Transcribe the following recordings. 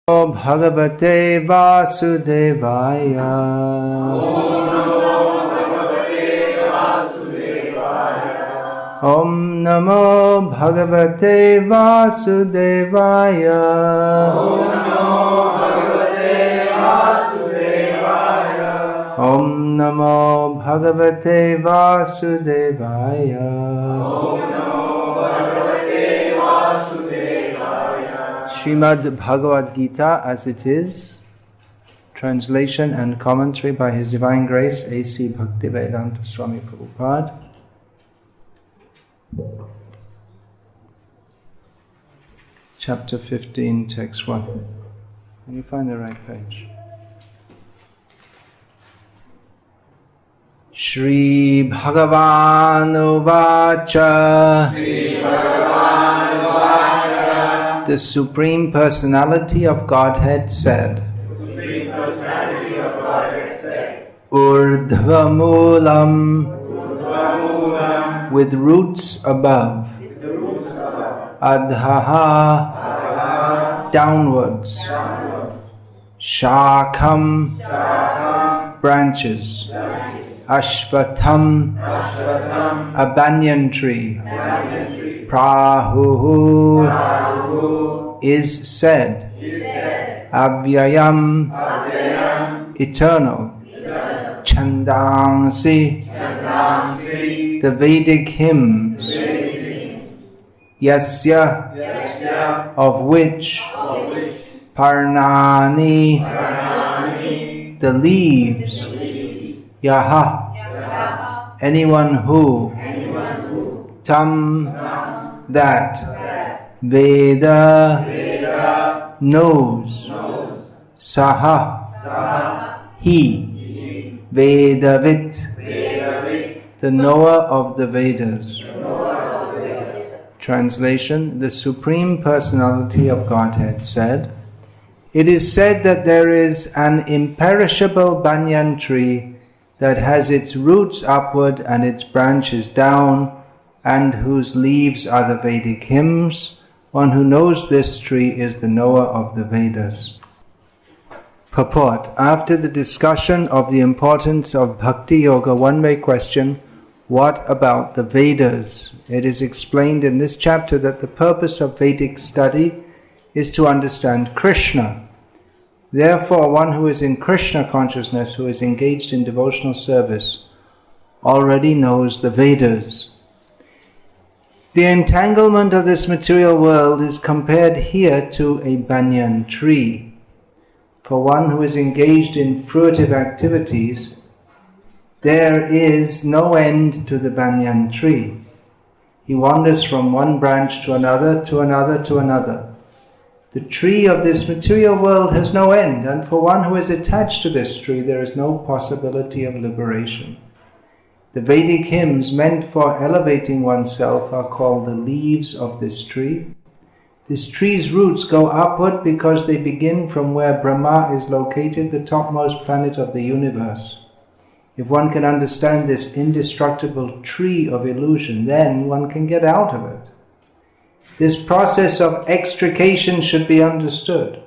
Bhagavate Vasudevaya. Om Namo Bhagavate Vasudevaya. Om Namo Bhagavate Vasudevaya. Srimad Bhagavad Gita as it is, translation and commentary by His Divine Grace A.C. Bhaktivedanta Swami Prabhupada. Chapter 15, text 1. Can you find the right page? Shri Bhagavan Uvacha. The Supreme Personality of Godhead said, Urdhva Moolam, with roots above, Adhaha, downwards, Shakam, branches, Ashvatham, a banyan tree, Prahuhu, is said, Avyayam, eternal, Chandansi, the Vedic hymns, Yasya, of which, Parnani, the leaves, Yaha, anyone who, Tam, that, Veda, knows, Saha, he, Vedavit, the knower of the Vedas. Translation: the Supreme Personality of Godhead said, it is said that there is an imperishable banyan tree that has its roots upward and its branches down, and whose leaves are the Vedic hymns. One who knows this tree is the knower of the Vedas. Purport: after the discussion of the importance of Bhakti Yoga, one may question, what about the Vedas? It is explained in this chapter that the purpose of Vedic study is to understand Krishna. Therefore, one who is in Krishna consciousness, who is engaged in devotional service, already knows the Vedas. The entanglement of this material world is compared here to a banyan tree. For one who is engaged in fruitive activities, there is no end to the banyan tree. He wanders from one branch to another, to another, to another. The tree of this material world has no end, and for one who is attached to this tree, there is no possibility of liberation. The Vedic hymns meant for elevating oneself are called the leaves of this tree. This tree's roots go upward because they begin from where Brahma is located, the topmost planet of the universe. If one can understand this indestructible tree of illusion, then one can get out of it. This process of extrication should be understood.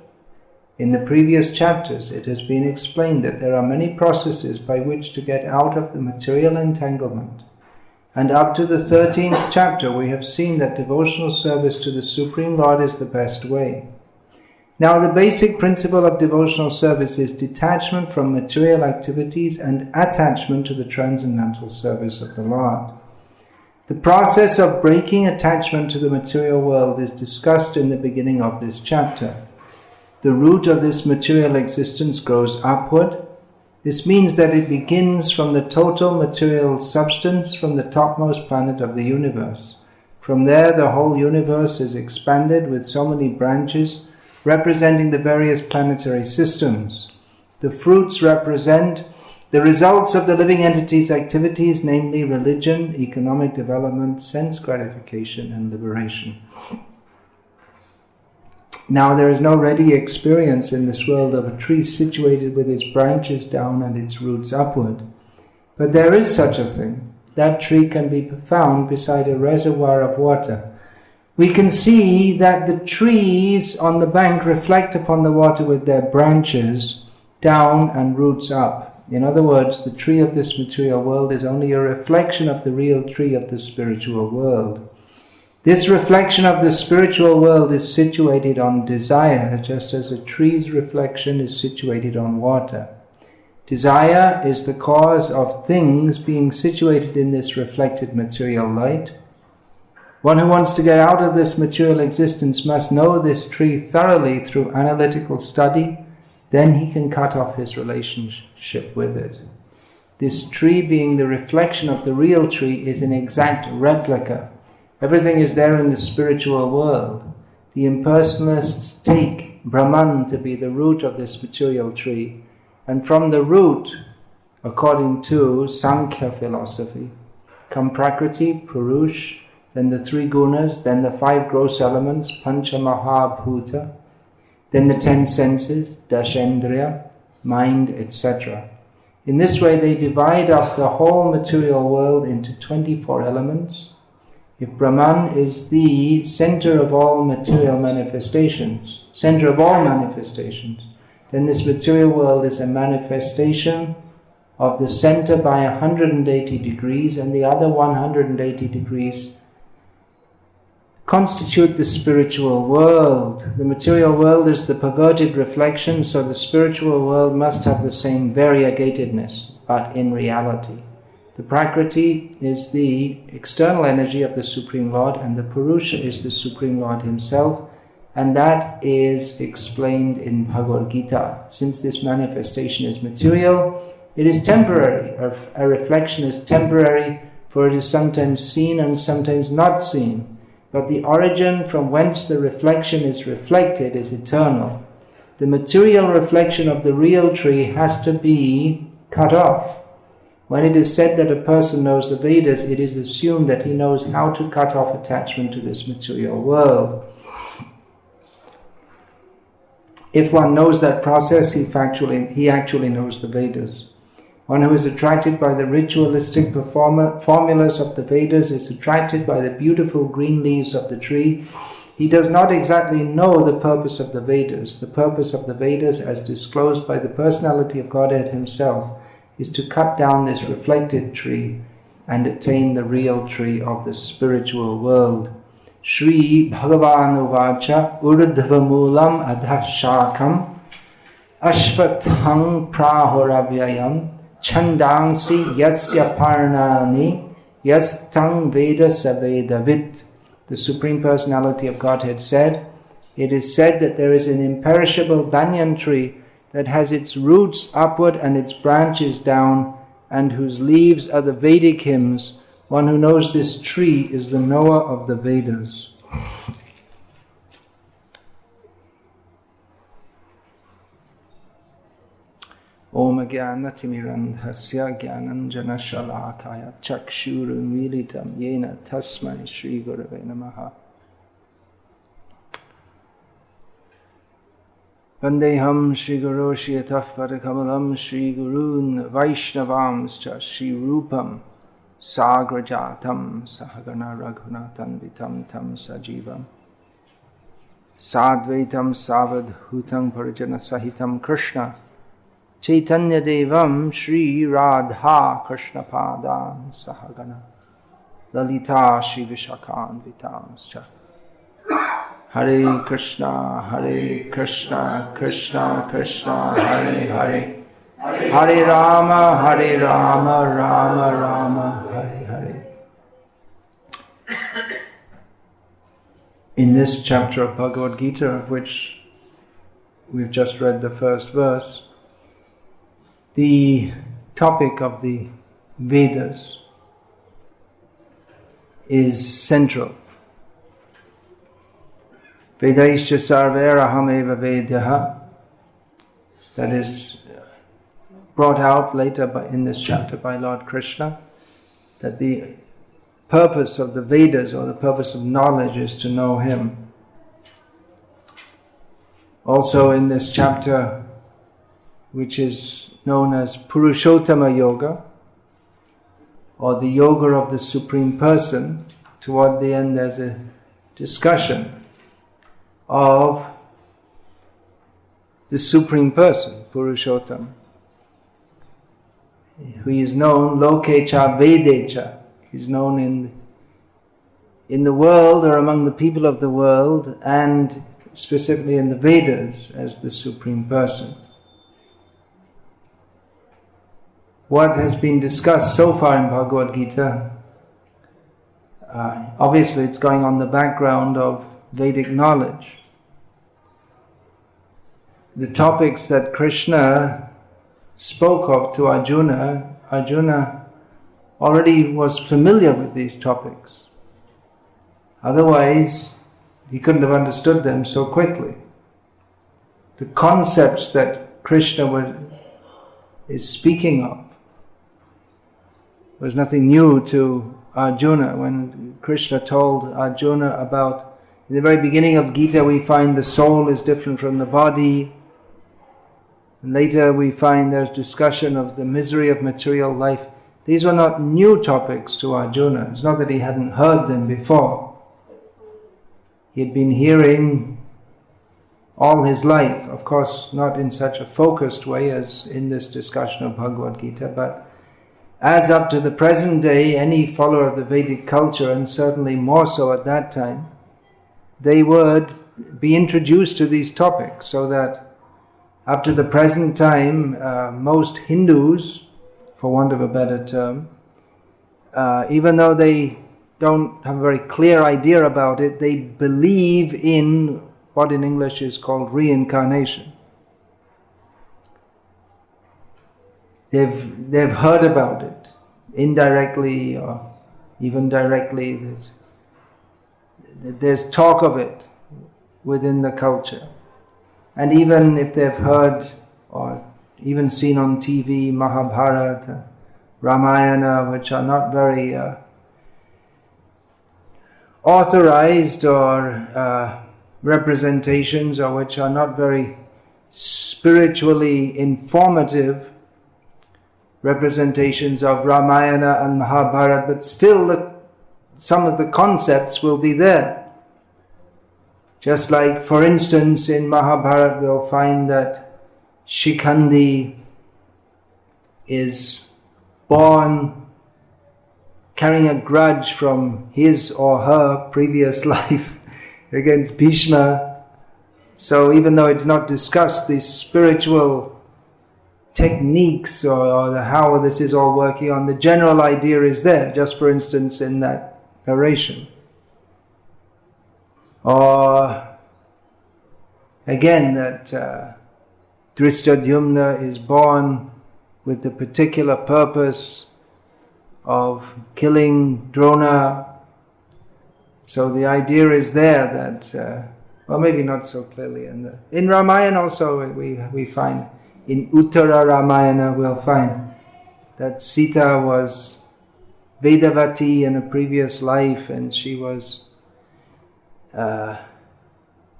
In the previous chapters, it has been explained that there are many processes by which to get out of the material entanglement. And up to the 13th chapter, we have seen that devotional service to the Supreme Lord is the best way. Now, the basic principle of devotional service is detachment from material activities and attachment to the transcendental service of the Lord. The process of breaking attachment to the material world is discussed in the beginning of this chapter. The root of this material existence grows upward. This means that it begins from the total material substance, from the topmost planet of the universe. From there, the whole universe is expanded with so many branches, representing the various planetary systems. The fruits represent the results of the living entity's activities, namely religion, economic development, sense gratification, and liberation. Now, there is no ready experience in this world of a tree situated with its branches down and its roots upward. But there is such a thing. That tree can be found beside a reservoir of water, we can see that the trees on the bank reflect upon the water with their branches down and roots up. In other words, the tree of this material world is only a reflection of the real tree of the spiritual world. This reflection of the spiritual world is situated on desire, just as a tree's reflection is situated on water. Desire is the cause of things being situated in this reflected material light. One who wants to get out of this material existence must know this tree thoroughly through analytical study, then he can cut off his relationship with it. This tree, being the reflection of the real tree, is an exact replica. Everything is there in the spiritual world. The impersonalists take Brahman to be the root of this material tree, and from the root, according to Sankhya philosophy, come Prakriti, Purush, then the 3 gunas, then the 5 gross elements, Pancha Mahabhuta, then the 10 senses, Dashendriya, mind, etc. In this way they divide up the whole material world into 24 elements. If Brahman is the center of all material manifestations, then this material world is a manifestation of the center by 180 degrees, and the other 180 degrees constitute the spiritual world. The material world is the perverted reflection, so the spiritual world must have the same variegatedness, but in reality. The Prakriti is the external energy of the Supreme Lord, and the Purusha is the Supreme Lord Himself, and that is explained in Bhagavad Gita. Since this manifestation is material, it is temporary. A reflection is temporary, for it is sometimes seen and sometimes not seen. But the origin from whence the reflection is reflected is eternal. The material reflection of the real tree has to be cut off. When it is said that a person knows the Vedas, it is assumed that he knows how to cut off attachment to this material world. If one knows that process, he actually knows the Vedas. One who is attracted by the ritualistic formulas of the Vedas is attracted by the beautiful green leaves of the tree. He does not exactly know the purpose of the Vedas. The purpose of the Vedas, as disclosed by the personality of Godhead Himself, is to cut down this reflected tree and attain the real tree of the spiritual world. Shri Bhagavan Uvacha Urdhva Moolam Adhashakam Ashvathang Prahoravyayam Chandangsi Yatsya Parnani Yastang Veda Savedavit. The Supreme Personality of Godhead said, it is said that there is an imperishable banyan tree that has its roots upward and its branches down, and whose leaves are the Vedic hymns. One who knows this tree is the knower of the Vedas. Om Jnanatirandhasya Jnananjana Shalakaya Chakshurunmilitam Yena Tasmai Shri Gurave Namaha. Vandeham Shri Guru Shiyataf Padakamalam Shri Gurun Vaishnavamscha Shri Rupam Sagrajatam Sahagana Raghunatan Vitam Tam Sajivam Sadvaitam Savadhutam Parijana Sahitam Krishna Chaitanya Devam Shri Radha Krishna Padan Sahagana Lalita Shri Vishakan Vitamscha. Hare Krishna, Krishna Krishna, Hare Hare, Hare Rama, Rama Rama, Hare Hare. In this chapter of Bhagavad Gita, of which we've just read the first verse, the topic of the Vedas is central. Vedaischa sarveraham eva vedaha. That is brought out later in this chapter by Lord Krishna, that the purpose of the Vedas, or the purpose of knowledge, is to know Him. Also in this chapter, which is known as Purushottama Yoga, or the Yoga of the Supreme Person, toward the end there's a discussion of the Supreme Person, Purushottam, who is known lokecha vedecha. He's known in the world or among the people of the world, and specifically in the Vedas, as the Supreme Person. What has been discussed so far in Bhagavad Gita, obviously it's going on the background of Vedic knowledge. The topics that Krishna spoke of to Arjuna, Arjuna already was familiar with these topics. Otherwise, he couldn't have understood them so quickly. The concepts that Krishna is speaking of was nothing new to Arjuna. When Krishna told Arjuna about, in the very beginning of Gita we find the soul is different from the body. And later we find there's discussion of the misery of material life. These were not new topics to Arjuna. It's not that he hadn't heard them before. He had been hearing all his life, of course not in such a focused way as in this discussion of Bhagavad Gita, but as up to the present day, any follower of the Vedic culture, and certainly more so at that time, they would be introduced to these topics, so that up to the present time, most Hindus, for want of a better term, even though they don't have a very clear idea about it, they believe in what in English is called reincarnation. They've heard about it, indirectly or even directly. There's talk of it within the culture. And even if they've heard or even seen on TV Mahabharata, Ramayana, which are not very authorized or representations, or which are not very spiritually informative representations of Ramayana and Mahabharata, but still some of the concepts will be there. Just like, for instance, in Mahabharata we'll find that Shikhandi is born carrying a grudge from his or her previous life against Bhishma. So even though it's not discussed, these spiritual techniques or how this is all working on, the general idea is there, just for instance in that narration. Or again that Yumna is born with the particular purpose of killing Drona. So the idea is there that, well, maybe not so clearly. In Ramayana also we find, in Uttara Ramayana we'll find that Sita was Vedavati in a previous life, and she was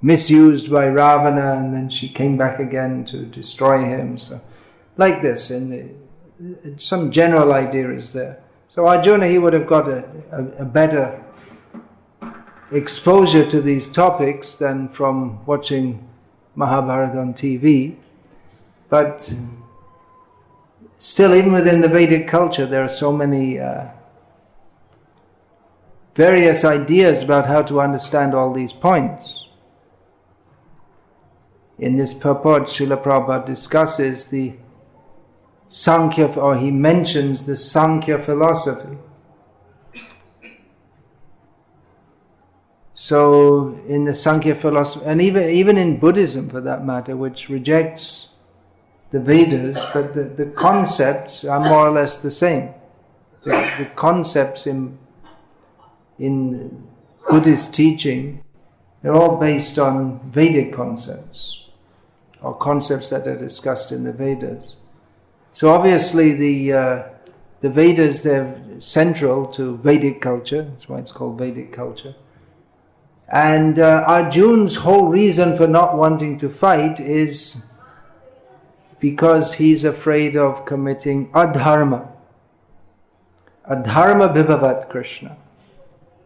misused by Ravana, and then she came back again to destroy him. So, like this, some general idea is there. So Arjuna, he would have got a better exposure to these topics than from watching Mahabharata on TV. But still, even within the Vedic culture, there are so many various ideas about how to understand all these points. In this purport, Srila Prabhupada discusses the Sankhya, or he mentions the Sankhya philosophy. So in the Sankhya philosophy, and even in Buddhism for that matter, which rejects the Vedas, but the concepts are more or less the same. The concepts in Buddhist teaching, they're all based on Vedic concepts, or concepts that are discussed in the Vedas. So obviously the Vedas, they're central to Vedic culture, that's why it's called Vedic culture. And Arjuna's whole reason for not wanting to fight is because he's afraid of committing adharma. Adharma bhibavat Krishna.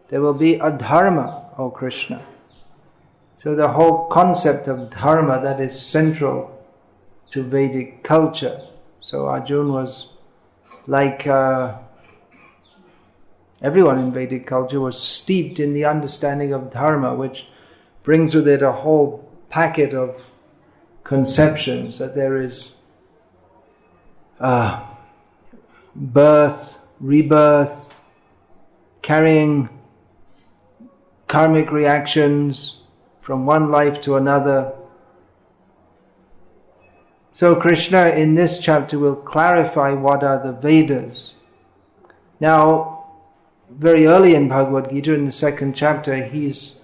There will be adharma, O Krishna. So the whole concept of Dharma that is central to Vedic culture. So Arjuna was like everyone in Vedic culture was steeped in the understanding of Dharma, which brings with it a whole packet of conceptions that there is birth, rebirth, carrying karmic reactions from one life to another. So Krishna in this chapter will clarify what are the Vedas. Now, very early in Bhagavad Gita, in the second chapter, he's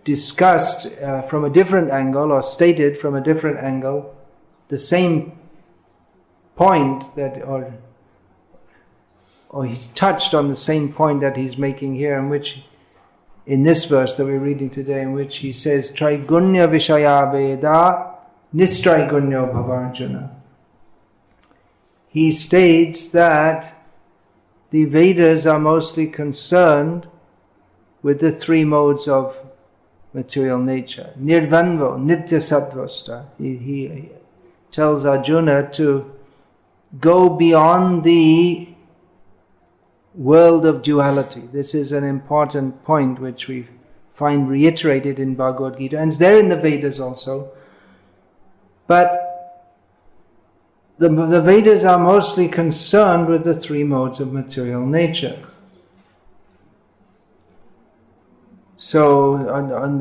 discussed from a different angle, or stated from a different angle, the same point that, or he's touched on the same point that he's making here, in which, in this verse that we're reading today, in which he says, Traigunya Vishaya Veda Nistraigunya Bhavarjuna. He states that the Vedas are mostly concerned with the three modes of material nature. Nirvanvo, Nitya Sattvasta. He tells Arjuna to go beyond the world of duality. This is an important point which we find reiterated in Bhagavad Gita, and it's there in the Vedas also. But the Vedas are mostly concerned with the three modes of material nature. So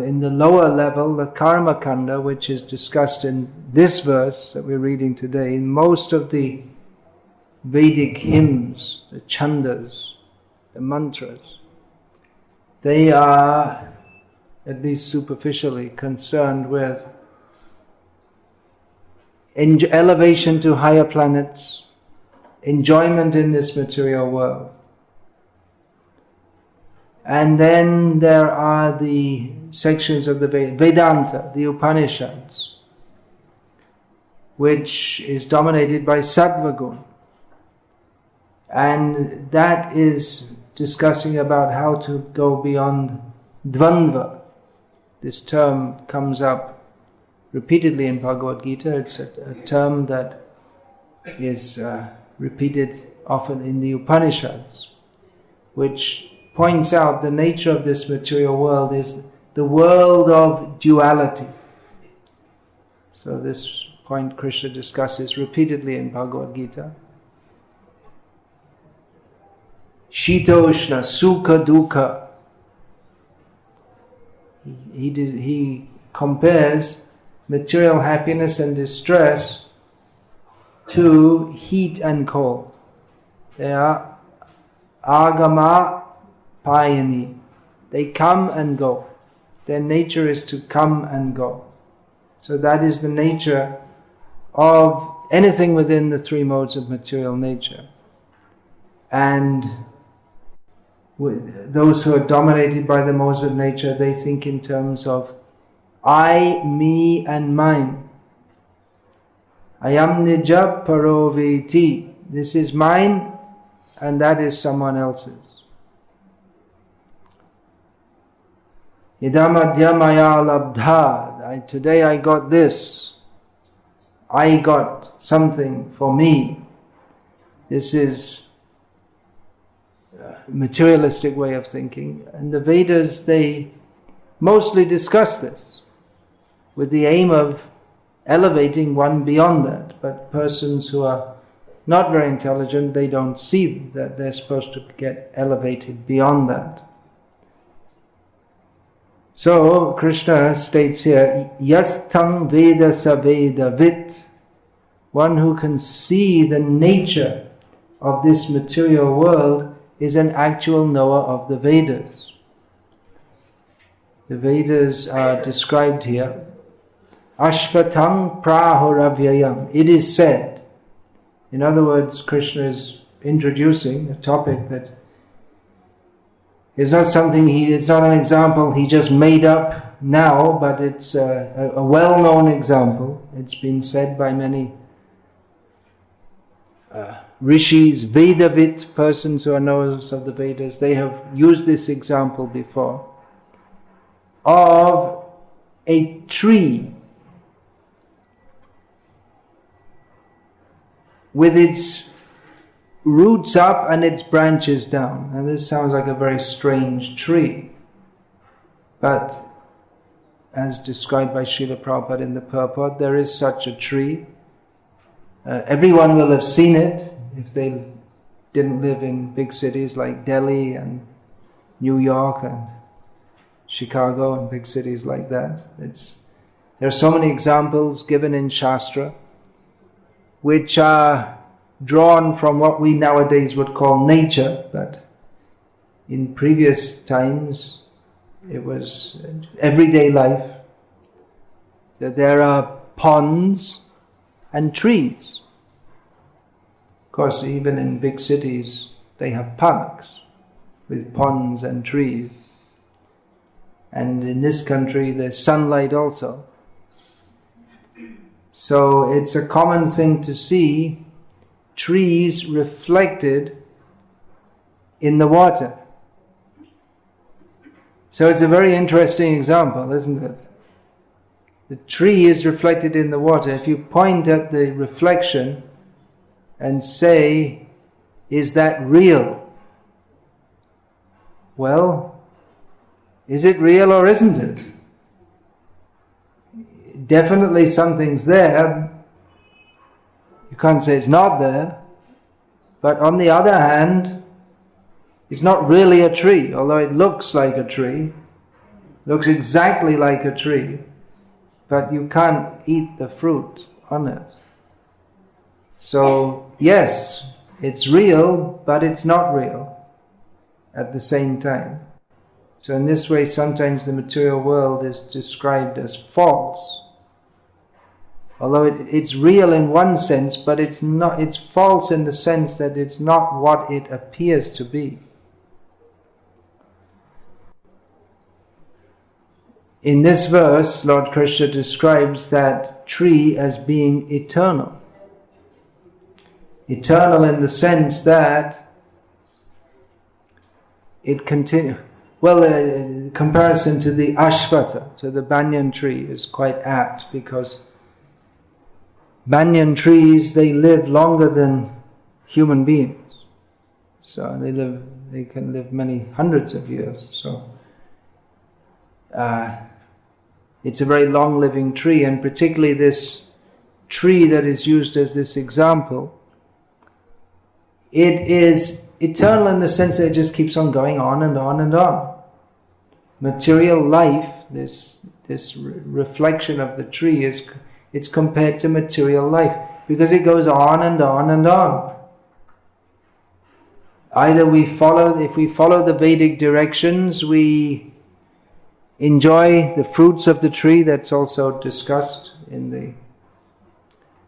in the lower level, the Karma Kanda, which is discussed in this verse that we're reading today, most of the Vedic hymns, the chandas, the mantras, they are, at least superficially, concerned with elevation to higher planets, enjoyment in this material world. And then there are the sections of the Vedanta, the Upanishads, which is dominated by Sattva-gun. And that is discussing about how to go beyond Dvandva. This term comes up repeatedly in Bhagavad Gita. It's a term that is repeated often in the Upanishads, which points out the nature of this material world is the world of duality. So this point Krishna discusses repeatedly in Bhagavad Gita. Shitoshna, Sukha, Dukkha. He compares material happiness and distress to heat and cold. They are agama payani. They come and go. Their nature is to come and go. So that is the nature of anything within the three modes of material nature. And those who are dominated by the modes of nature, they think in terms of I, me and mine. Ayam nija paroveti. This is mine and that is someone else's. Idamadya maya labdha. Today I got this. I got something for me. This is a materialistic way of thinking. And the Vedas, they mostly discuss this with the aim of elevating one beyond that. But persons who are not very intelligent, they don't see that they're supposed to get elevated beyond that. So Krishna states here, Yastang Veda Saveda Vit, one who can see the nature of this material world is an actual knower of the Vedas. The Vedas are described here. Ashvatang prahuravyayam. It is said. In other words, Krishna is introducing a topic that is not something it's not an example he just made up now, but it's a well-known example. It's been said by many rishis, Vedavit, persons who are knowers of the Vedas. They have used this example before. of a tree with its roots up and its branches down. And this sounds like a very strange tree, but as described by Srila Prabhupada in the purport, there is such a tree. Everyone will have seen it if they didn't live in big cities like Delhi and New York and Chicago and big cities like that. There are so many examples given in Shastra which are drawn from what we nowadays would call nature, but in previous times it was everyday life, that there are ponds and trees. Of course, even in big cities they have parks with ponds and trees. And in this country there's sunlight also. So it's a common thing to see trees reflected in the water. So it's a very interesting example, isn't it? The tree is reflected in the water. If you point at the reflection and say, is that real? Well, is it real or isn't it? Definitely something's there. You can't say it's not there. But on the other hand, it's not really a tree, although it looks like a tree. Looks exactly like a tree. But you can't eat the fruit on it. So, yes, it's real, but it's not real at the same time. So in this way, sometimes the material world is described as false. Although it's real in one sense, but it's false in the sense that it's not what it appears to be. In this verse, Lord Krishna describes that tree as being eternal. Eternal in the sense that it continues. Well, comparison to the ashvata, to the banyan tree, is quite apt, because banyan trees, they live longer than human beings. So they can live many hundreds of years. So it's a very long-living tree, and particularly this tree that is used as this example, it is eternal in the sense that it just keeps on going on and on and on. Material life, this reflection of the tree, it's compared to material life because it goes on and on and on. Either if we follow the Vedic directions, we enjoy the fruits of the tree. That's also discussed in the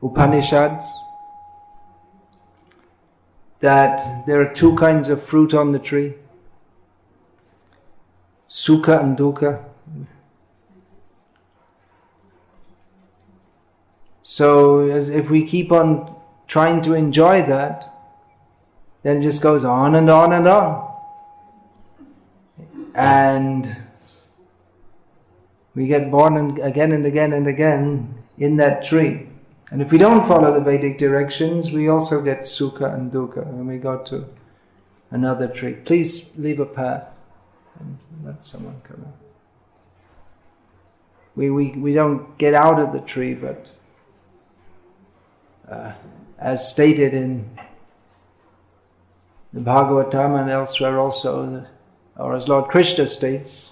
Upanishads, that there are two kinds of fruit on the tree, sukha and dukkha. So if we keep on trying to enjoy that, then it just goes on and on and on. And we get born again and again and again in that tree. And if we don't follow the Vedic directions, we also get sukha and dukkha when we go to another tree. Please leave a path and let someone come in. We don't get out of the tree, but as stated in the Bhagavatam and elsewhere also, or as Lord Krishna states,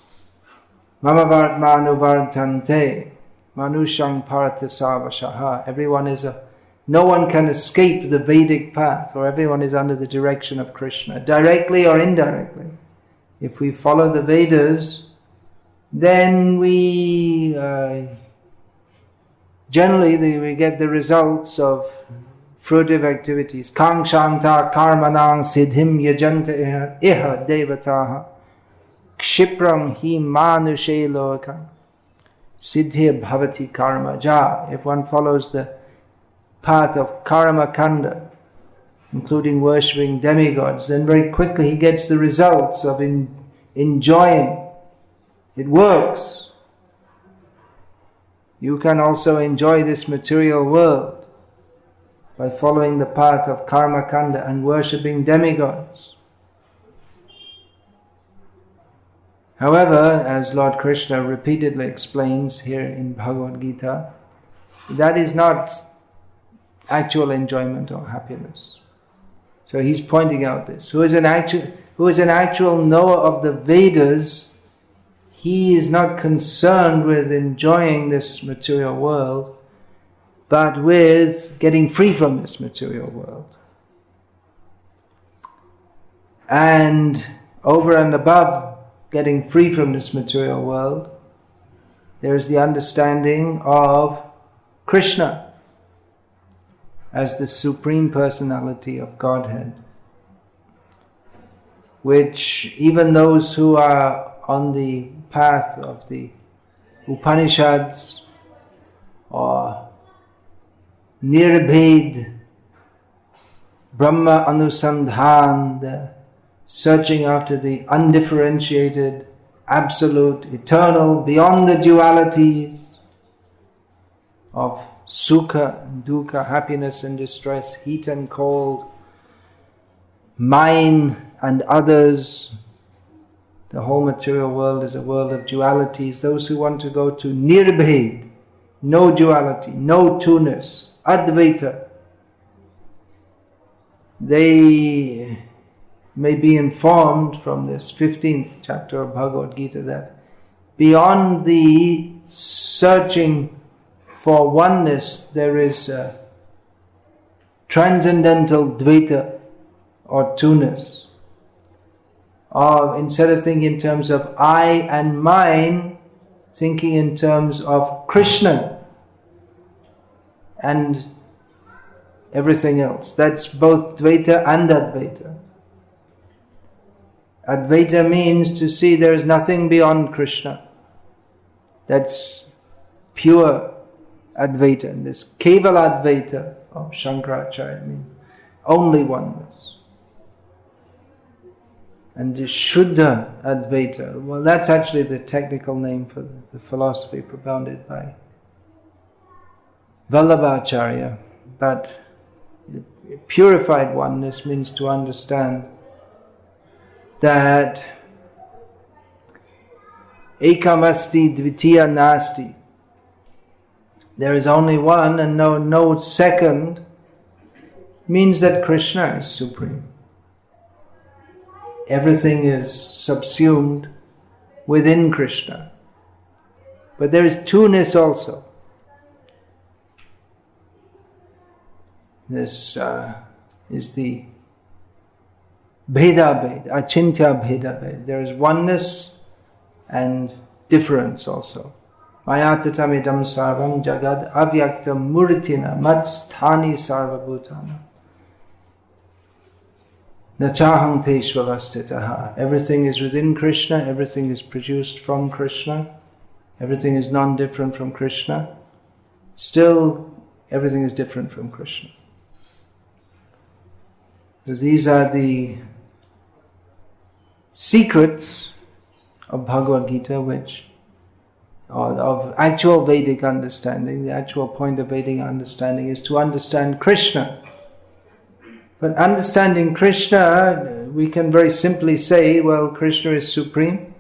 Mama Vartmanu Vartante Manushang Paratasavashaha. No one can escape the Vedic path, or everyone is under the direction of Krishna, directly or indirectly. If we follow the Vedas, then we we get the results of fruitive activities. Kangshanta karmanang siddhim yajanta iha devataha kshipram hi manushe lokam siddhir bhavati karma ja. If one follows the path of karma kanda, including worshipping demigods, then very quickly he gets the results of enjoying It works. You can also enjoy this material world by following the path of karma kanda and worshipping demigods. However, as Lord Krishna repeatedly explains here in Bhagavad Gita, that is not actual enjoyment or happiness. So he's pointing out this. Who is an actual knower of the Vedas, he is not concerned with enjoying this material world, but with getting free from this material world. And over and above getting free from this material world, there is the understanding of Krishna as the Supreme Personality of Godhead, which even those who are on the path of the Upanishads or Nirbhed, Brahma Anusandhan, the searching after the undifferentiated, absolute, eternal, beyond the dualities of sukha and dukkha, happiness and distress, heat and cold, mine and others. The whole material world is a world of dualities. Those who want to go to Nirbhed, no duality, no two-ness, Advaita, they may be informed from this 15th chapter of Bhagavad Gita that beyond the searching for oneness, there is a transcendental Dvaita or two-ness. Or instead of thinking in terms of I and mine, thinking in terms of Krishna and everything else. That's both Dvaita and Advaita. Advaita means to see there is nothing beyond Krishna. That's pure Advaita. And this Kevala Advaita of Shankaracharya means only oneness. And the Shuddha Advaita, well, that's actually the technical name for the philosophy propounded by Vallabhacharya. But purified oneness means to understand that ekam asti dvitiya nasti, there is only one and no second, means that Krishna is supreme. Everything is subsumed within Krishna. But there is two-ness also. This is the Bheda Bhed, Achintya Bheda Bhed. There is oneness and difference also. Maya tatamidam sarvam jagad avyaktam murtina matsthani sarvabhutana. Nachaham teshvavastitaha. Everything is within Krishna, everything is produced from Krishna, everything is non-different from Krishna. Still, everything is different from Krishna. So these are the secrets of Bhagavad Gita, which of actual Vedic understanding. The actual point of Vedic understanding is to understand Krishna. But understanding Krishna, we can very simply say, well, Krishna is supreme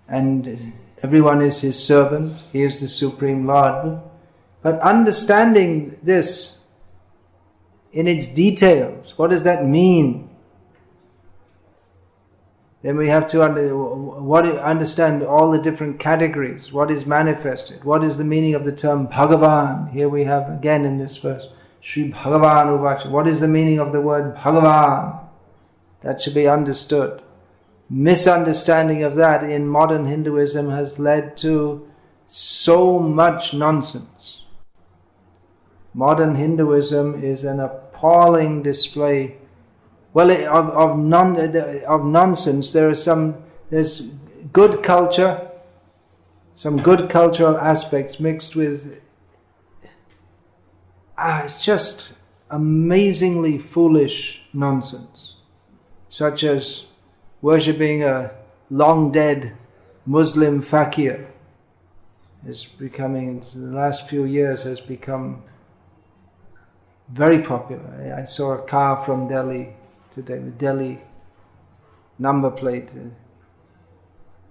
and everyone is his servant, he is the Supreme Lord. But understanding this in its details, what does that mean? Then we have to understand all the different categories. What is manifested? What is the meaning of the term Bhagavan? Here we have again in this verse, Sri Bhagavan Uvacha. What is the meaning of the word Bhagavan? That should be understood. Misunderstanding of that in modern Hinduism has led to so much nonsense. Modern Hinduism is an appalling display of nonsense. There's good culture, some good cultural aspects mixed with it's just amazingly foolish nonsense, such as worshipping a long dead Muslim fakir is becoming, in the last few years, has become very popular. I saw a car from Delhi today, the Delhi number plate,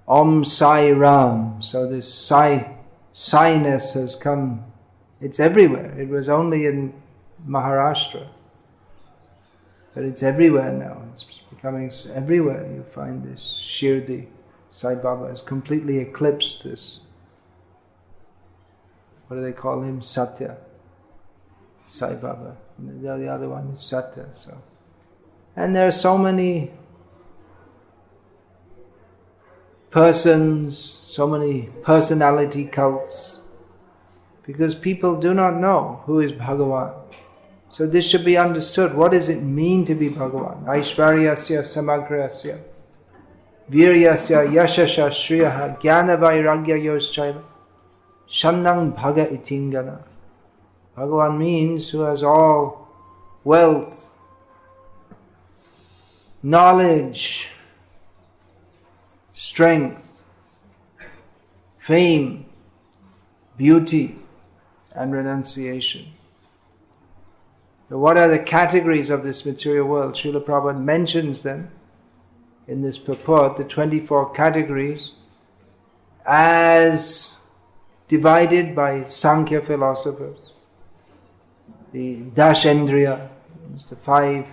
Om Sai Ram. So this Sai-ness has come, it's everywhere. It was only in Maharashtra, but it's everywhere now. It's becoming everywhere. You find this Shirdi. Sai Baba has completely eclipsed this. What do they call him? Satya. Sai Baba. The other one is Satya. So, and there are so many persons, so many personality cults, because people do not know who is Bhagavan. So this should be understood. What does it mean to be Bhagavan? Aishvaryasya samagrasya viryasya yashasha shriyaha jnana vairagya yoschaiva shannang bhaga itingana. Bhagavan means who has all wealth, knowledge, strength, fame, beauty, and renunciation. So what are the categories of this material world? Srila Prabhupada mentions them in this purport, the 24 categories, as divided by Sankhya philosophers. The Dashendriya, the 5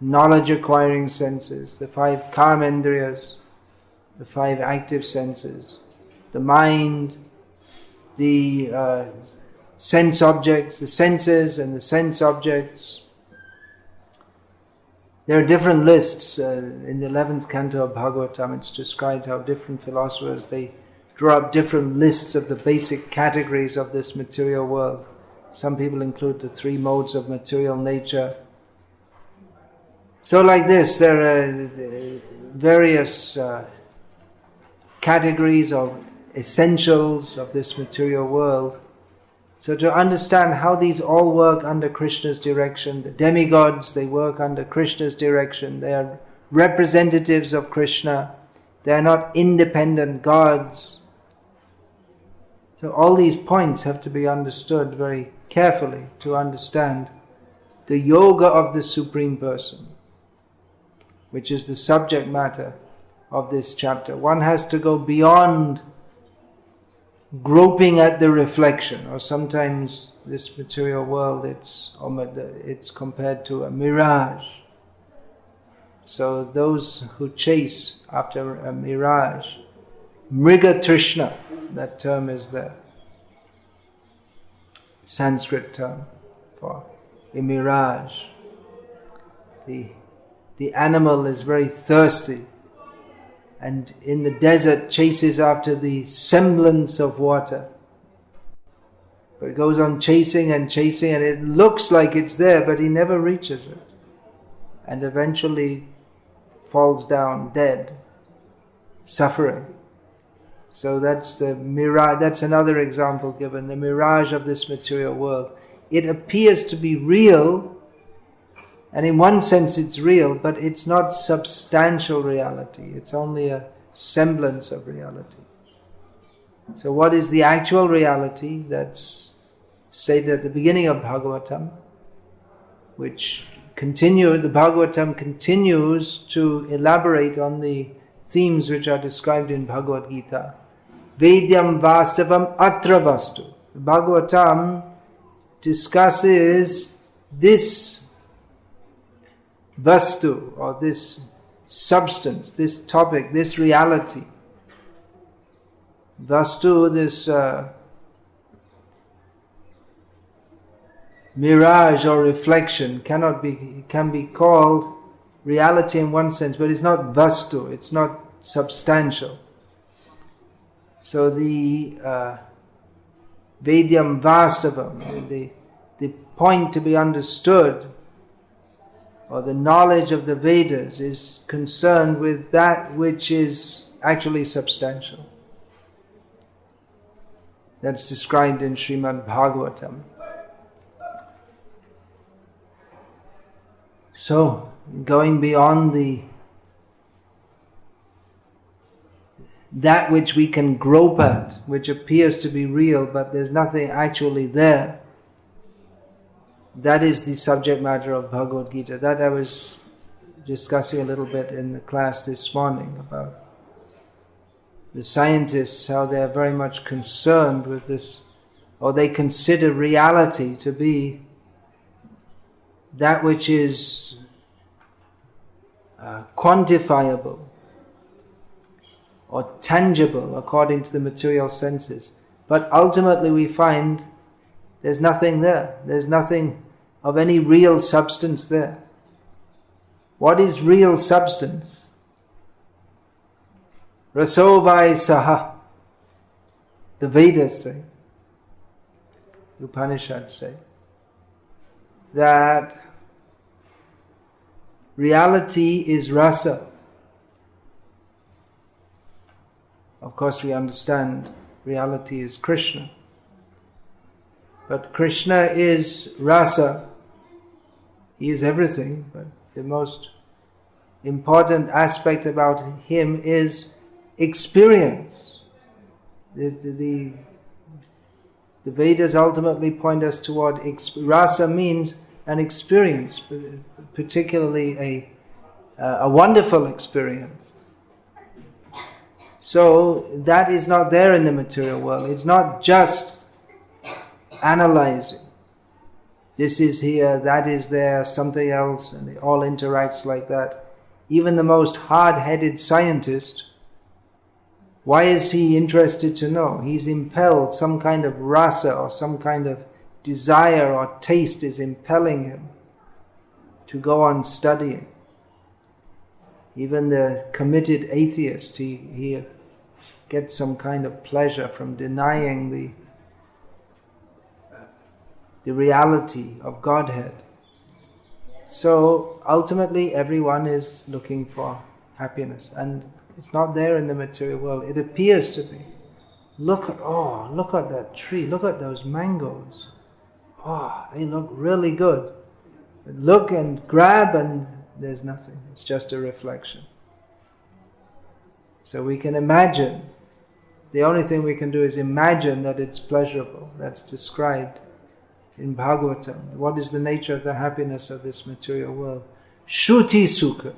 knowledge acquiring senses, the 5 karmendriyas, the 5 active senses, the mind, the sense objects, the senses and the sense objects. There are different lists. In the 11th canto of Bhagavatam, it's described how different philosophers, they draw up different lists of the basic categories of this material world. Some people include the 3 modes of material nature. So like this, there are various categories of essentials of this material world. So to understand how these all work under Krishna's direction, the demigods, they work under Krishna's direction, they are representatives of Krishna, they are not independent gods. So all these points have to be understood very carefully to understand the yoga of the Supreme Person, which is the subject matter of this chapter. One has to go beyond groping at the reflection, or sometimes this material world, it's compared to a mirage. So those who chase after a mirage, mriga trishna, that term is there, Sanskrit term for a mirage. The animal is very thirsty, and in the desert chases after the semblance of water. But it goes on chasing and chasing, and it looks like it's there, but he never reaches it. And eventually falls down dead, suffering. So that's the mirage. That's another example given, the mirage of this material world. It appears to be real, and in one sense it's real, but it's not substantial reality. It's only a semblance of reality. So what is the actual reality? That's stated at the beginning of Bhagavatam, which the Bhagavatam continues to elaborate on the themes which are described in Bhagavad Gita. Vedyam vastavam atra vastu. The Bhagavatam discusses this vastu, or this substance, this topic, this reality. Vastu, this mirage or reflection, can be called reality in one sense, but it's not vastu, it's not substantial. So the Vedyam vastavam, the point to be understood, or the knowledge of the Vedas, is concerned with that which is actually substantial. That's described in Srimad Bhagavatam. So, going beyond the that which we can grope at, which appears to be real, but there's nothing actually there. That is the subject matter of Bhagavad Gita. That I was discussing a little bit in the class this morning about the scientists, how they're very much concerned with this, or they consider reality to be that which is quantifiable or tangible according to the material senses. But ultimately we find there's nothing there. There's nothing of any real substance there. What is real substance? Rasovai saha. The Vedas say, the Upanishads say, that reality is rasa. Of course we understand reality is Krishna. But Krishna is rasa. He is everything, but the most important aspect about him is experience. The Vedas ultimately point us toward rasa means an experience, particularly a wonderful experience. So that is not there in the material world. It's not just analyzing. This is here, that is there, something else, and it all interacts like that. Even the most hard-headed scientist, why is he interested to know? He's impelled, some kind of rasa or some kind of desire or taste is impelling him to go on studying. Even the committed atheist, he gets some kind of pleasure from denying the reality of Godhead. So ultimately everyone is looking for happiness, and it's not there in the material world. It appears to be. Look at that tree, look at those mangoes. Oh, they look really good. Look and grab and there's nothing. It's just a reflection. So we can imagine. The only thing we can do is imagine that it's pleasurable. That's described in Bhagavatam. What is the nature of the happiness of this material world? Shruti sukha.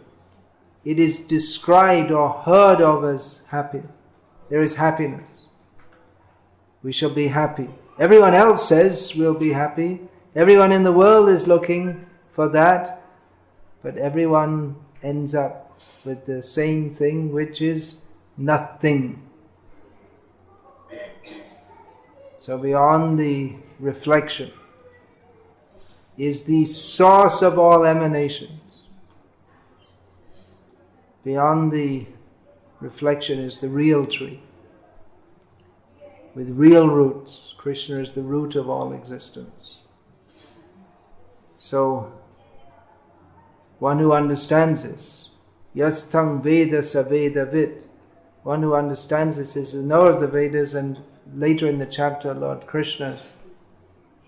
It is described or heard of as happy. There is happiness. We shall be happy. Everyone else says we'll be happy. Everyone in the world is looking for that. But everyone ends up with the same thing, which is nothing. So beyond the reflection is the source of all emanations. Beyond the reflection is the real tree, with real roots. Krishna is the root of all existence. So, one who understands this, yastang Veda saveda vit, one who understands this is the knower of the Vedas, and later in the chapter, Lord Krishna,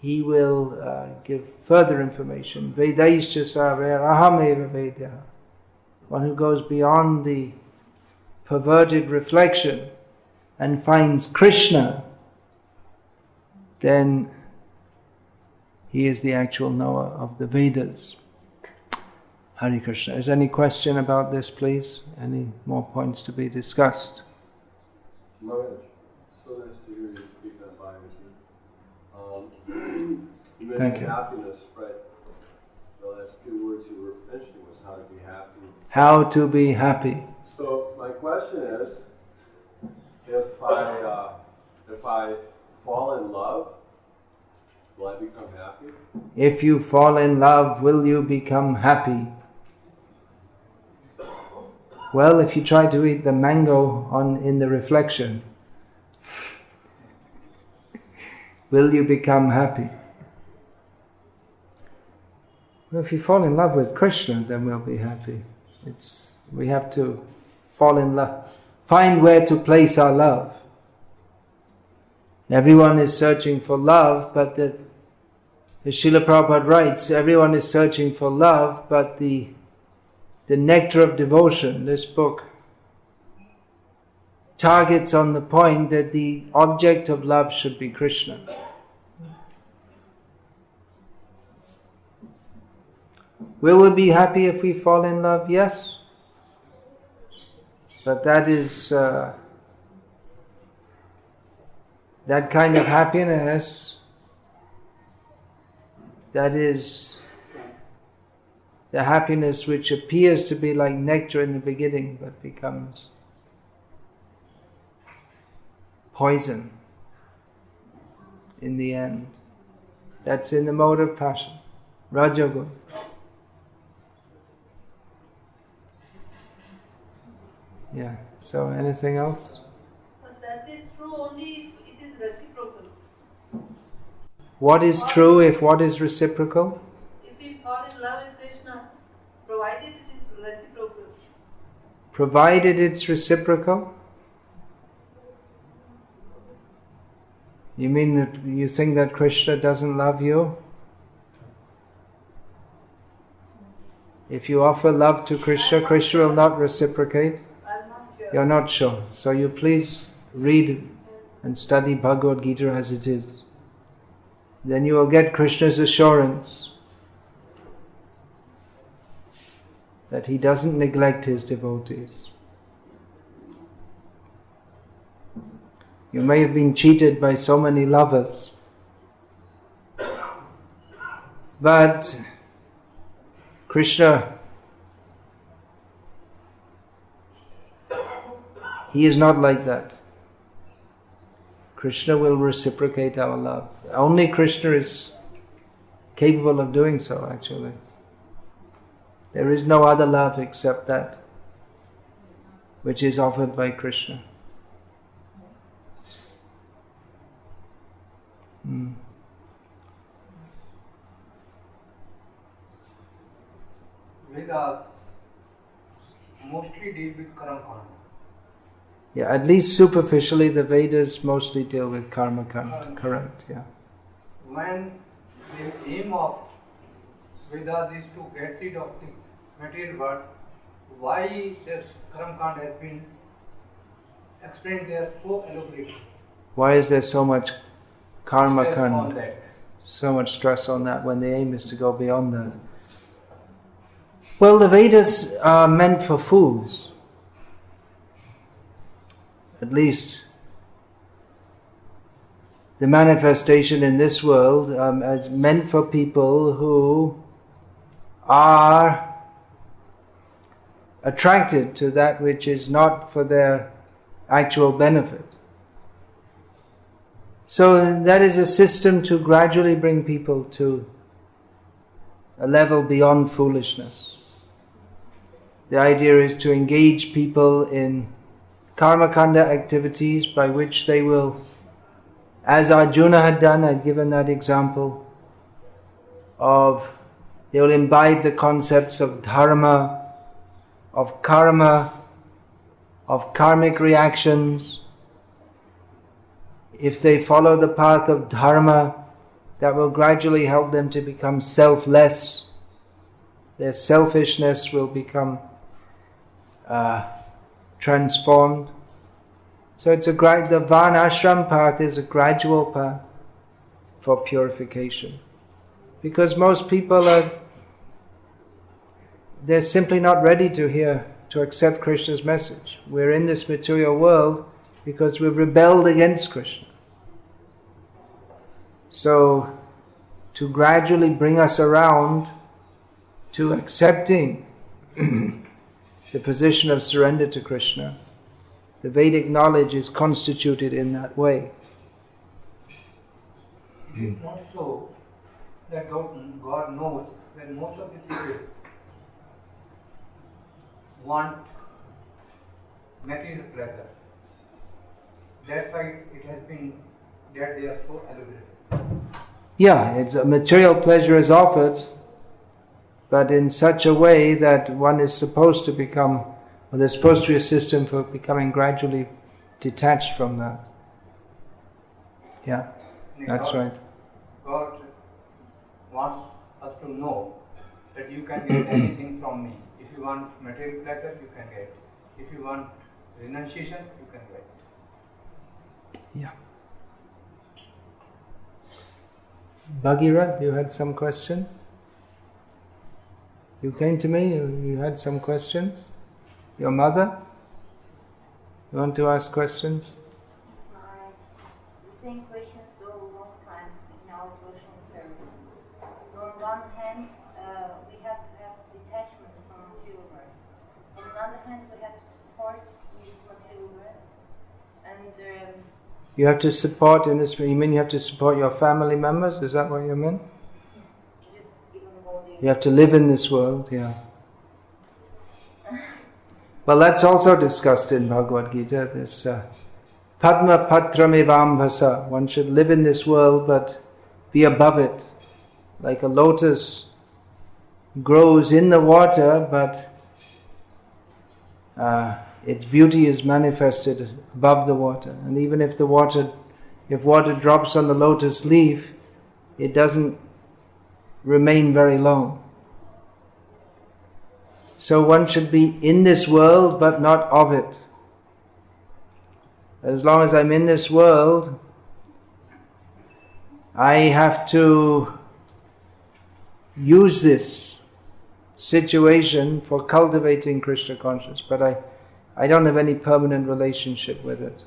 he will give further information. Vedaischa saver ahameva vedya. One who goes beyond the perverted reflection and finds Krishna, then he is the actual knower of the Vedas. Hare Krishna. Is there any question about this, please? Any more points to be discussed? Mirage, so nice to hear you speak on Bhagavad. You mentioned happiness, right? The last few words you were mentioning was how to be happy. How to be happy. So my question is, if I fall in love, will I become happy? If you fall in love, will you become happy? Well, if you try to eat the mango in the reflection, will you become happy? Well, if you fall in love with Krishna, then we'll be happy. We have to fall in love, find where to place our love. Everyone is searching for love, but as Srila Prabhupada writes, everyone is searching for love, but the nectar of devotion, this book, targets on the point that the object of love should be Krishna. Will we be happy if we fall in love? Yes. But that is that kind of happiness, that is the happiness which appears to be like nectar in the beginning but becomes poison in the end. That's in the mode of passion, Rajagun. Yeah, so anything else? But that is true only if it is reciprocal. What is true if what is reciprocal? If we fall in love with Krishna, provided it is reciprocal. Provided it's reciprocal? You mean that you think that Krishna doesn't love you? If you offer love to Krishna, Krishna will not reciprocate? I'm not sure. You're not sure. So you please read and study Bhagavad Gita as it is. Then you will get Krishna's assurance that he doesn't neglect his devotees. You may have been cheated by so many lovers, but Krishna, he is not like that. Krishna will reciprocate our love. Only Krishna is capable of doing so, actually. There is no other love except that which is offered by Krishna. Vedas mostly deal with karma kanda. Yeah, at least superficially the Vedas mostly deal with karma kanda. Correct, yeah. When the aim of Vedas is to get rid of this material world, why this karma kanda has been explained there so elaborately? Why is there so much karma Stress on kanda? that. So much stress on that when the aim is to go beyond that? Well, the Vedas are meant for fools. At least the manifestation in this world is meant for people who are attracted to that which is not for their actual benefit. So that is a system to gradually bring people to a level beyond foolishness. The idea is to engage people in karma kanda activities by which they will, as Arjuna had done, I'd given that example of, they will imbibe the concepts of dharma, of karma, of karmic reactions. If they follow the path of dharma, that will gradually help them to become selfless. Their selfishness will become transformed. So it's the Varnashram path is a gradual path for purification. Because most people they're simply not ready to accept Krishna's message. We're in this material world because we've rebelled against Krishna. So, to gradually bring us around to accepting the position of surrender to Krishna, the Vedic knowledge is constituted in that way. It is not so that God knows that most of the people want material pleasure. That's why it has been that they are so elaborate. Yeah, it's a material pleasure is offered, but in such a way that one is supposed to become, or there's supposed to be a system for becoming gradually detached from that. Yeah, that's right. God wants us to know that you can get anything from me. If you want material pleasure, you can get. If you want renunciation, you can get. Yeah. Bhagirath, you had some question? You came to me, you had some questions? Your mother? You want to ask questions? The same question so long time in our devotional service. On one hand, we have to have detachment from material world. On the other hand, we have to support in this material world. And you have to support in this. You mean you have to support your family members? Is that what you mean? just even holding. You have to live in this world, yeah. Well, that's also discussed in Bhagavad Gita. This Padma Patram Bhasa. One should live in this world, but be above it, like a lotus grows in the water, but its beauty is manifested above the water. And even if water drops on the lotus leaf, it doesn't remain very long. So one should be in this world, but not of it. As long as I'm in this world, I have to use this situation for cultivating Krishna consciousness, but I don't have any permanent relationship with it.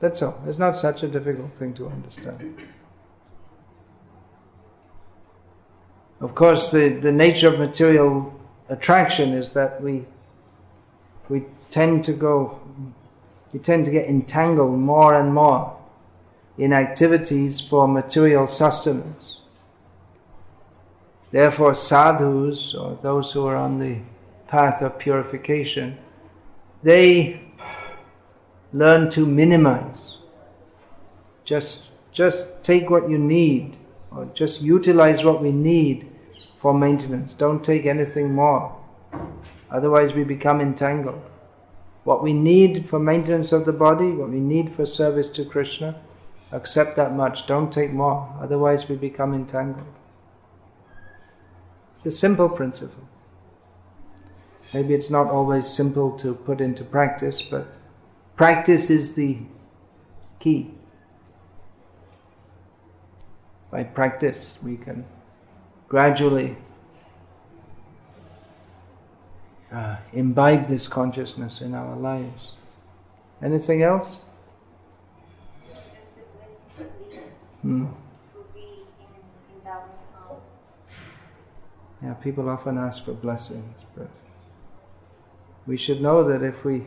That's all. It's not such a difficult thing to understand. Of course, the nature of material attraction is that we tend to get entangled more and more in activities for material sustenance. Therefore, sadhus, or those who are on the path of purification, they learn to minimize. Just take what you need, or just utilize what we need for maintenance. Don't take anything more. Otherwise we become entangled. What we need for maintenance of the body, what we need for service to Krishna, accept that much. Don't take more. Otherwise we become entangled. It's a simple principle. Maybe it's not always simple to put into practice, but practice is the key. By practice, we can gradually imbibe this consciousness in our lives. Anything else? Yeah, people often ask for blessings, but we should know that if we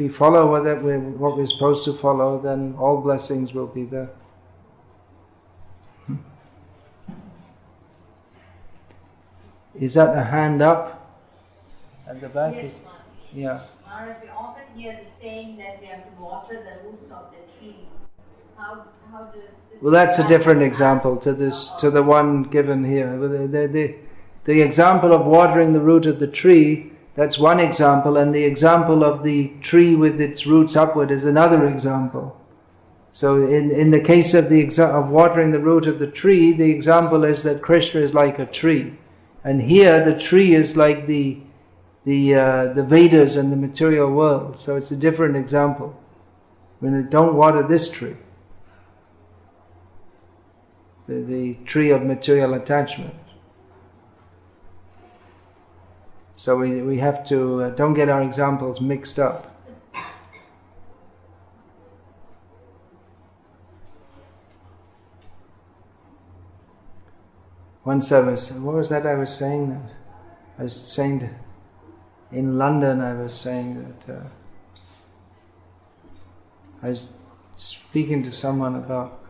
follow what we're supposed to follow, then all blessings will be there. Is that a hand up at the back? Yes, yeah. Maharaj, we often hear the saying that we have to water the roots of the tree. How does this? Well, that's a different example to the one given here. The example of watering the root of the tree, that's one example, and the example of the tree with its roots upward is another example. So in the case of of watering the root of the tree, the example is that Krishna is like a tree. And here the tree is like the Vedas and the material world. So it's a different example. Don't water this tree. The tree of material attachment. So we have to don't get our examples mixed up. Once I was saying in London, I was saying that I was speaking to someone about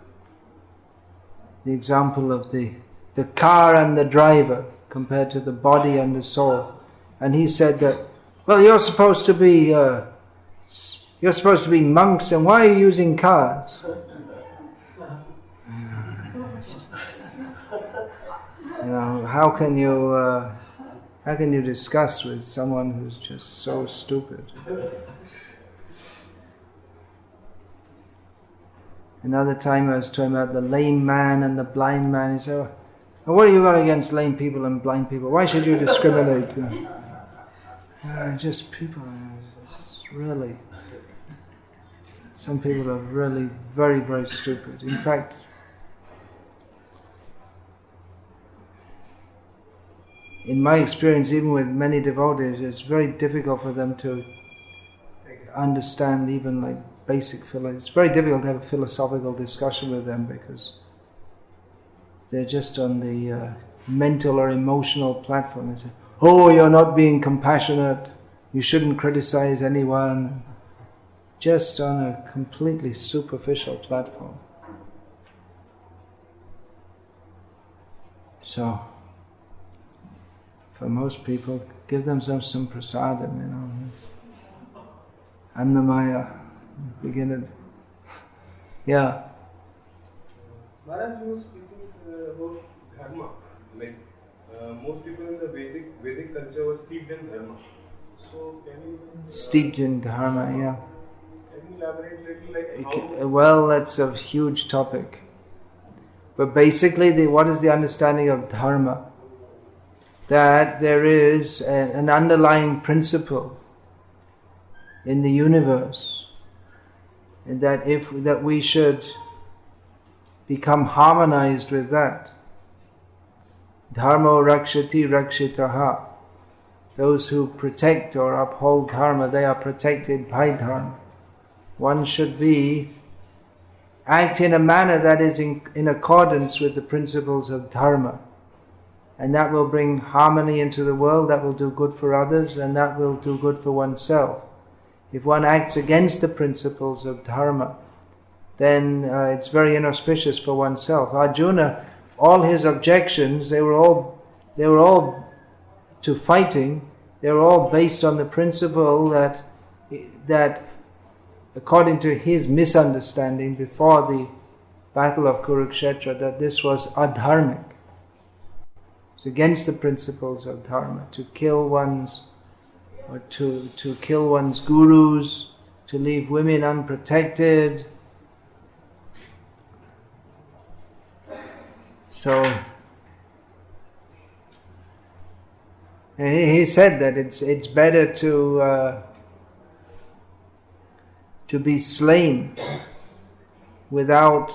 the example of the car and the driver compared to the body and the soul. And he said that, well, you're supposed to be monks, and why are you using cars? You know, how can you discuss with someone who's just so stupid? Another time I was talking about the lame man and the blind man. He said, what have you got against lame people and blind people? Why should you discriminate? Just people, it's really, some people are really very, very stupid. In fact, in my experience, even with many devotees, it's very difficult for them to understand even like basic philosophy. It's very difficult to have a philosophical discussion with them because they're just on the mental or emotional platform. They say, "Oh, you're not being compassionate. You shouldn't criticize anyone." Just on a completely superficial platform. So, for most people, give them some prasadam, Annamaya, begin it. Yeah. Maharaj, you were speaking about Dharma. Like, most people in the Vedic culture were steeped in Dharma. So, can you... Steeped in Dharma, yeah. Can you elaborate a little, like how... Well, that's a huge topic. But basically, what is the understanding of Dharma? That there is an underlying principle in the universe, and that we should become harmonized with that. Dharma rakshati rakshitaha. Those who protect or uphold Dharma, they are protected by Dharma. One should act in a manner that is in accordance with the principles of Dharma. And that will bring harmony into the world, that will do good for others, and that will do good for oneself. If one acts against the principles of Dharma, then it's very inauspicious for oneself. Arjuna, all his objections, they were all to fighting. They were all based on the principle that according to his misunderstanding before the battle of Kurukshetra, that this was adharmic. It's against the principles of Dharma to kill one's gurus, to leave women unprotected. So he said that it's better to be slain without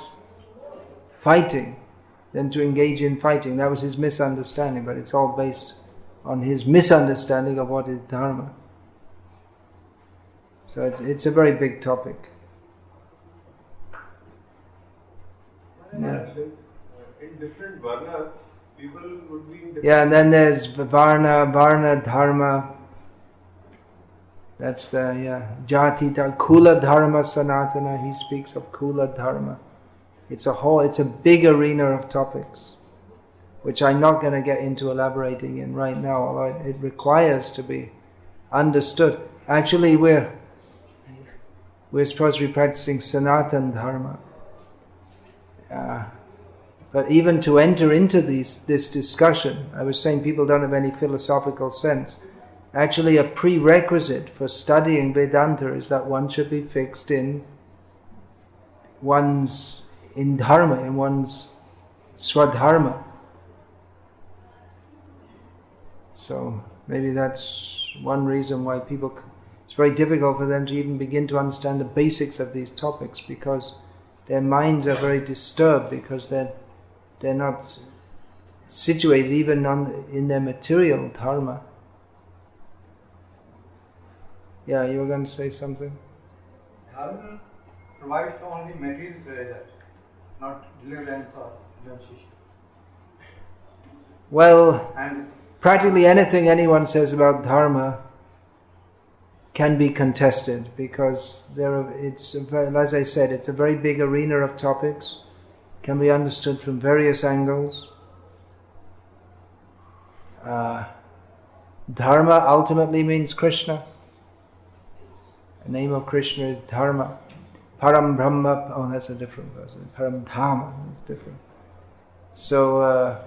fighting than to engage in fighting. That was his misunderstanding, but it's all based on his misunderstanding of what is Dharma. So it's a very big topic. Yeah. In different varnas, people would be in different... Yeah, and then there's Varna, Dharma. That's the, Jati, Kula Dharma Sanatana. He speaks of Kula Dharma. It's a big arena of topics, which I'm not going to get into elaborating in right now, although it requires to be understood. Actually, we're supposed to be practicing Sanatan Dharma. But even to enter into this discussion, I was saying people don't have any philosophical sense. Actually, a prerequisite for studying Vedanta is that one should be fixed in Dharma, in one's Swadharma. So maybe that's one reason why it's very difficult for them to even begin to understand the basics of these topics, because their minds are very disturbed, because they're not situated even in their material Dharma. Yeah, you were going to say something? Dharma provides only material pleasure, not deliverance or renunciation. Well, And practically anything anyone says about Dharma can be contested, because as I said, it's a very big arena of topics, can be understood from various angles. Dharma ultimately means Krishna. The name of Krishna is Dharma. Param Brahma, that's a different verse. Param Dharma is different. So,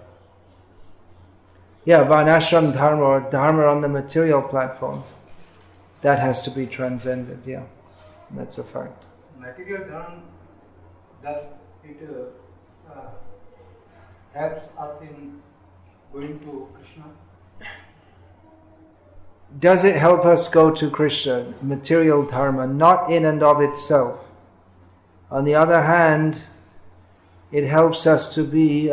Varnashram Dharma, or Dharma on the material platform, that has to be transcended, that's a fact. material Dharma, does it helps us in going to Krishna? does it help us go to Krishna, material dharma? Not in and of itself. On the other hand, it helps us to be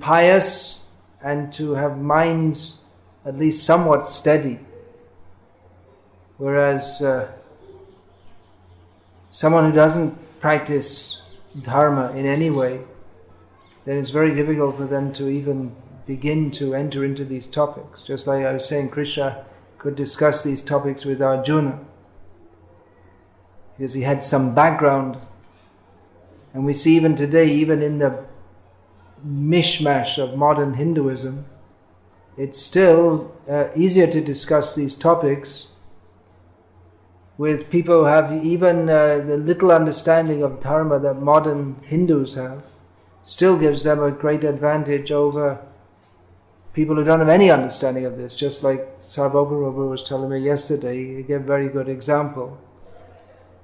pious and to have minds at least somewhat steady. Whereas someone who doesn't practice dharma in any way, then it's very difficult for them to even begin to enter into these topics. Just like I was saying, Krishna could discuss these topics with Arjuna because he had some background. And we see even today, even in the mishmash of modern Hinduism, it's still easier to discuss these topics with people who have even the little understanding of Dharma that modern Hindus have. Still gives them a great advantage over people who don't have any understanding of this. Just like Sarvabhauma was telling me yesterday, he gave a very good example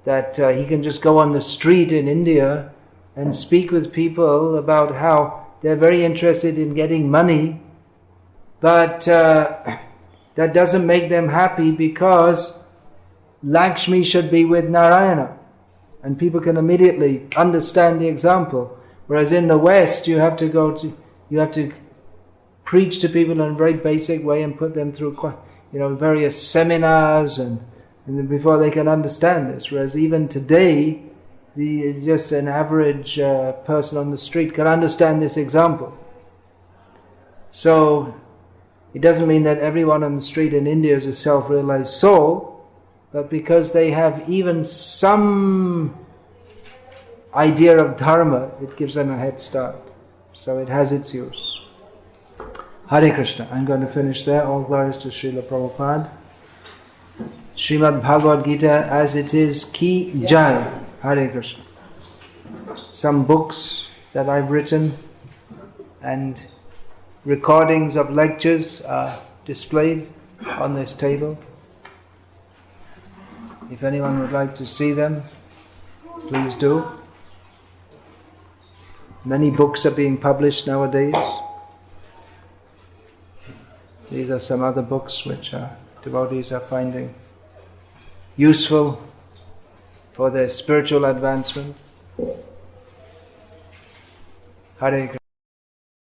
that he can just go on the street in India and speak with people about how they're very interested in getting money, but that doesn't make them happy because Lakshmi should be with Narayana. And people can immediately understand the example. Whereas in the West, you have to preach to people in a very basic way and put them through various seminars and before they can understand this. Whereas even today, just an average person on the street can understand this example. So it doesn't mean that everyone on the street in India is a self-realized soul, but because they have even some idea of Dharma, it gives them a head start. So it has its use. Hare Krishna. I'm going to finish there. All glories to Srila Prabhupada. Srimad Bhagavad Gita as it is, Ki Jai. Hare Krishna. Some books that I've written and recordings of lectures are displayed on this table. If anyone would like to see them, please do. Many books are being published nowadays. These are some other books which devotees are finding useful for their spiritual advancement. Hare Krishna.